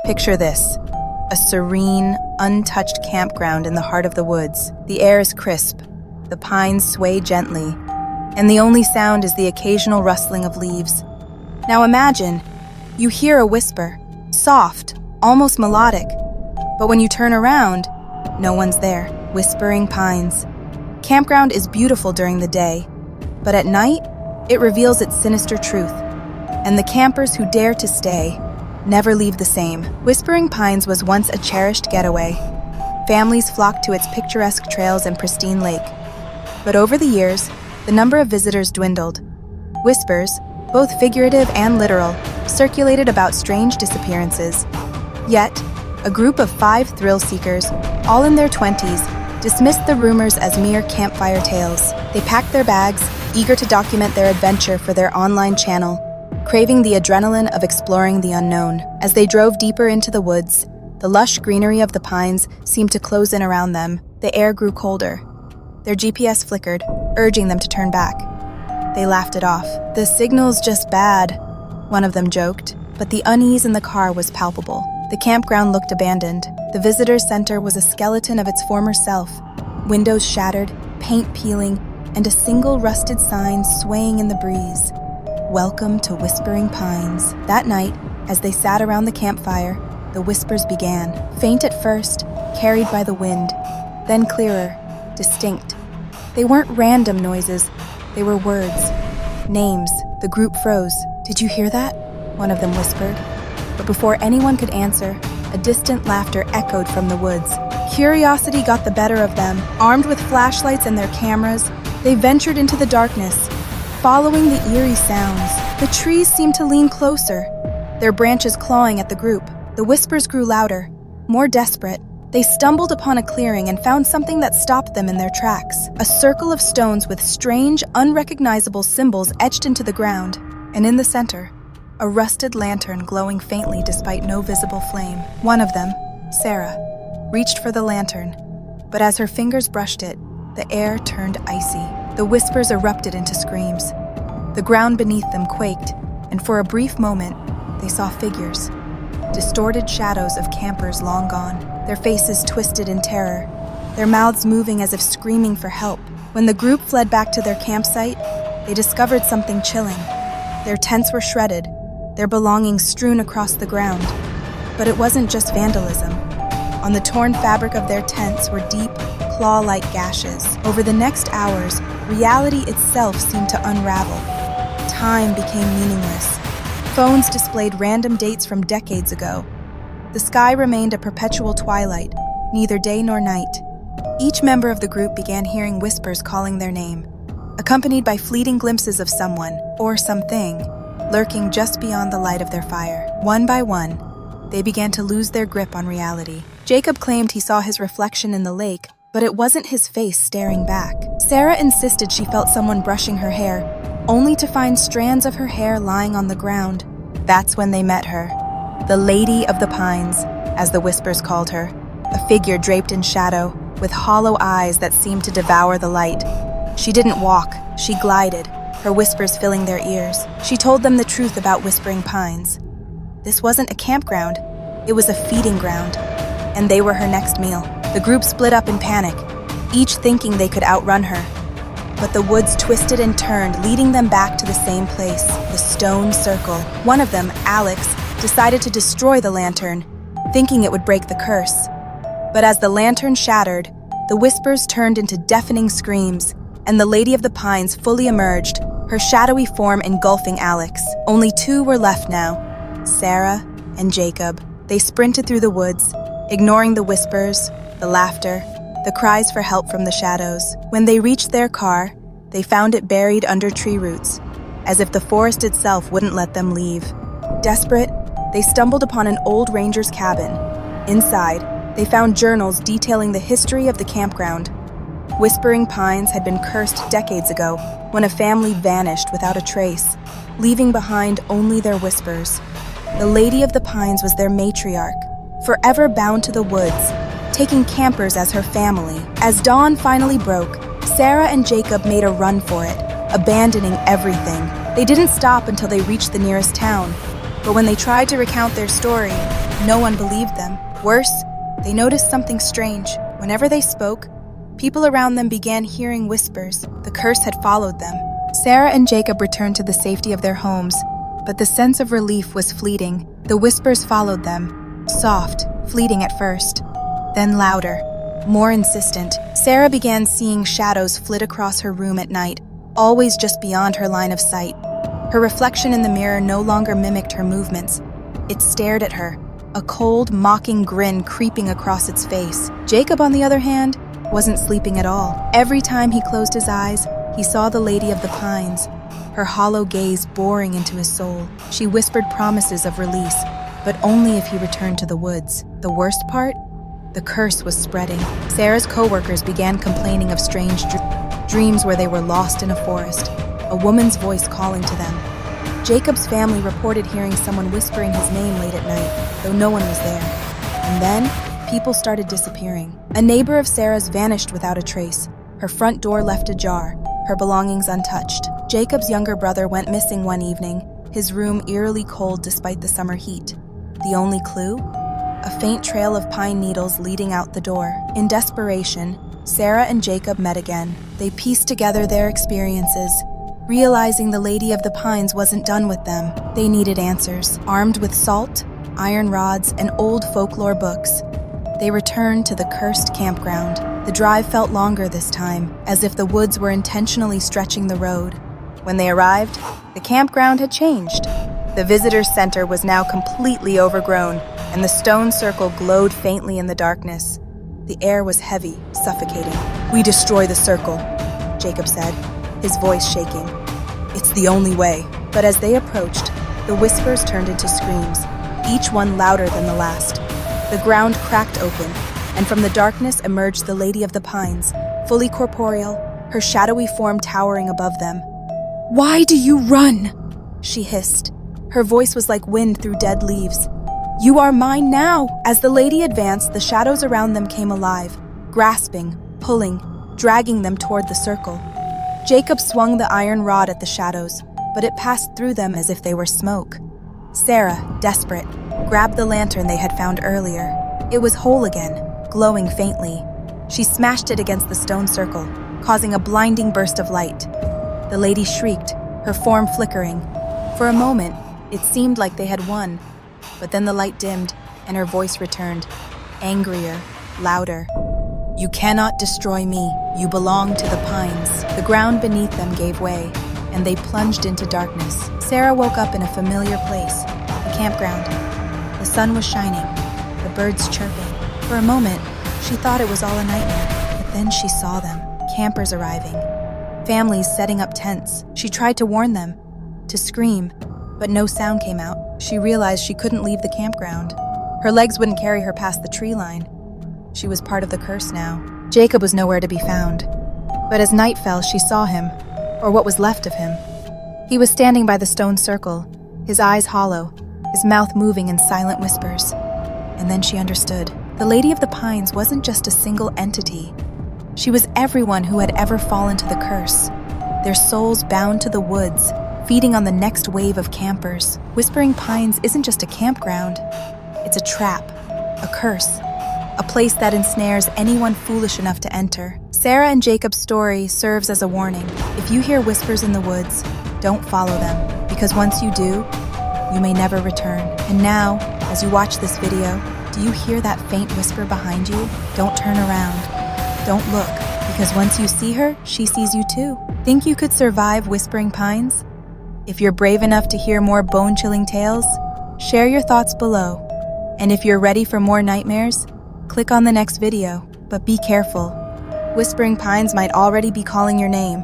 Picture this: a serene, untouched campground in the heart of the woods. The air is crisp, the pines sway gently, and the only sound is the occasional rustling of leaves. Now imagine, you hear a whisper, soft, almost melodic, but when you turn around, no one's there. Whispering Pines. Campground is beautiful during the day, but at night, it reveals its sinister truth, and the campers who dare to stay never leave the same. Whispering Pines was once a cherished getaway. Families flocked to its picturesque trails and pristine lake. But over the years, the number of visitors dwindled. Whispers, both figurative and literal, circulated about strange disappearances. Yet, a group of 5 thrill-seekers, all in their 20s, dismissed the rumors as mere campfire tales. They packed their bags, eager to document their adventure for their online channel, craving the adrenaline of exploring the unknown. As they drove deeper into the woods, the lush greenery of the pines seemed to close in around them. The air grew colder. Their GPS flickered, urging them to turn back. They laughed it off. "The signal's just bad," one of them joked, but the unease in the car was palpable. The campground looked abandoned. The visitor center was a skeleton of its former self, windows shattered, paint peeling, and a single rusted sign swaying in the breeze. "Welcome to Whispering Pines." That night, as they sat around the campfire, the whispers began. Faint at first, carried by the wind, then clearer, distinct. They weren't random noises, they were words, names. The group froze. "Did you hear that?" one of them whispered. But before anyone could answer, a distant laughter echoed from the woods. Curiosity got the better of them. Armed with flashlights and their cameras, they ventured into the darkness, following the eerie sounds. The trees seemed to lean closer, their branches clawing at the group. The whispers grew louder, more desperate. They stumbled upon a clearing and found something that stopped them in their tracks. A circle of stones with strange, unrecognizable symbols etched into the ground. And in the center, a rusted lantern glowing faintly despite no visible flame. One of them, Sarah, reached for the lantern, but as her fingers brushed it, the air turned icy. The whispers erupted into screams. The ground beneath them quaked, and for a brief moment, they saw figures, distorted shadows of campers long gone, their faces twisted in terror, their mouths moving as if screaming for help. When the group fled back to their campsite, they discovered something chilling. Their tents were shredded, their belongings strewn across the ground. But it wasn't just vandalism. On the torn fabric of their tents were deep, claw-like gashes. Over the next hours, reality itself seemed to unravel. Time became meaningless. Phones displayed random dates from decades ago. The sky remained a perpetual twilight, neither day nor night. Each member of the group began hearing whispers calling their name, accompanied by fleeting glimpses of someone, or something, lurking just beyond the light of their fire. One by one, they began to lose their grip on reality. Jacob claimed he saw his reflection in the lake, but it wasn't his face staring back. Sarah insisted she felt someone brushing her hair, only to find strands of her hair lying on the ground. That's when they met her. The Lady of the Pines, as the whispers called her, a figure draped in shadow, with hollow eyes that seemed to devour the light. She didn't walk, she glided, her whispers filling their ears. She told them the truth about Whispering Pines. This wasn't a campground, it was a feeding ground, and they were her next meal. The group split up in panic, each thinking they could outrun her. But the woods twisted and turned, leading them back to the same place, the stone circle. One of them, Alex, decided to destroy the lantern, thinking it would break the curse. But as the lantern shattered, the whispers turned into deafening screams, and the Lady of the Pines fully emerged, her shadowy form engulfing Alex. Only 2 were left now, Sarah and Jacob. They sprinted through the woods, ignoring the whispers, the laughter, the cries for help from the shadows. When they reached their car, they found it buried under tree roots, as if the forest itself wouldn't let them leave. Desperate, they stumbled upon an old ranger's cabin. Inside, they found journals detailing the history of the campground. Whispering Pines had been cursed decades ago when a family vanished without a trace, leaving behind only their whispers. The Lady of the Pines was their matriarch, forever bound to the woods, taking campers as her family. As dawn finally broke, Sarah and Jacob made a run for it, abandoning everything. They didn't stop until they reached the nearest town, but when they tried to recount their story, No one believed them. Worse, they noticed something strange. Whenever they spoke, people around them began hearing whispers. The curse had followed them. Sarah and Jacob returned to the safety of their homes, but the sense of relief was fleeting. The whispers followed them, soft, fleeting at first, then louder, more insistent. Sarah began seeing shadows flit across her room at night, always just beyond her line of sight. Her reflection in the mirror no longer mimicked her movements. It stared at her, a cold, mocking grin creeping across its face. Jacob, on the other hand, wasn't sleeping at all. Every time he closed his eyes, he saw the Lady of the Pines, her hollow gaze boring into his soul. She whispered promises of release, but only if he returned to the woods. The worst part? The curse was spreading. Sarah's co-workers began complaining of strange dreams where they were lost in a forest, a woman's voice calling to them. Jacob's family reported hearing someone whispering his name late at night, though no one was there. And then, people started disappearing. A neighbor of Sarah's vanished without a trace, her front door left ajar, her belongings untouched. Jacob's younger brother went missing one evening, his room eerily cold despite the summer heat. The only clue? A faint trail of pine needles leading out the door. In desperation, Sarah and Jacob met again. They pieced together their experiences, realizing the Lady of the Pines wasn't done with them. They needed answers. Armed with salt, iron rods, and old folklore books, they returned to the cursed campground. The drive felt longer this time, as if the woods were intentionally stretching the road. When they arrived, the campground had changed. The visitor center was now completely overgrown, and the stone circle glowed faintly in the darkness. The air was heavy, suffocating. "We destroy the circle," Jacob said, his voice shaking. "It's the only way." But as they approached, the whispers turned into screams, each one louder than the last. The ground cracked open, and from the darkness emerged the Lady of the Pines, fully corporeal, her shadowy form towering above them. "Why do you run?" she hissed. Her voice was like wind through dead leaves. "You are mine now!" As the lady advanced, the shadows around them came alive, grasping, pulling, dragging them toward the circle. Jacob swung the iron rod at the shadows, but it passed through them as if they were smoke. Sarah, desperate, grabbed the lantern they had found earlier. It was whole again, glowing faintly. She smashed it against the stone circle, causing a blinding burst of light. The lady shrieked, her form flickering. For a moment, it seemed like they had won, but then the light dimmed, and her voice returned, angrier, louder. "You cannot destroy me. You belong to the pines." The ground beneath them gave way, and they plunged into darkness. Sarah woke up in a familiar place, the campground. The sun was shining, the birds chirping. For a moment, she thought it was all a nightmare, but then she saw them, campers arriving, families setting up tents. She tried to warn them, to scream, but no sound came out. She realized she couldn't leave the campground. Her legs wouldn't carry her past the tree line. She was part of the curse now. Jacob was nowhere to be found. But as night fell, she saw him, or what was left of him. He was standing by the stone circle, his eyes hollow, his mouth moving in silent whispers. And then she understood. The Lady of the Pines wasn't just a single entity. She was everyone who had ever fallen to the curse, their souls bound to the woods, feeding on the next wave of campers. Whispering Pines isn't just a campground. It's a trap, a curse, a place that ensnares anyone foolish enough to enter. Sarah and Jacob's story serves as a warning. If you hear whispers in the woods, don't follow them, because once you do, you may never return. And now, as you watch this video, do you hear that faint whisper behind you? Don't turn around. Don't look, because once you see her, she sees you too. Think you could survive Whispering Pines? If you're brave enough to hear more bone-chilling tales, share your thoughts below. And if you're ready for more nightmares, click on the next video. But be careful. Whispering Pines might already be calling your name.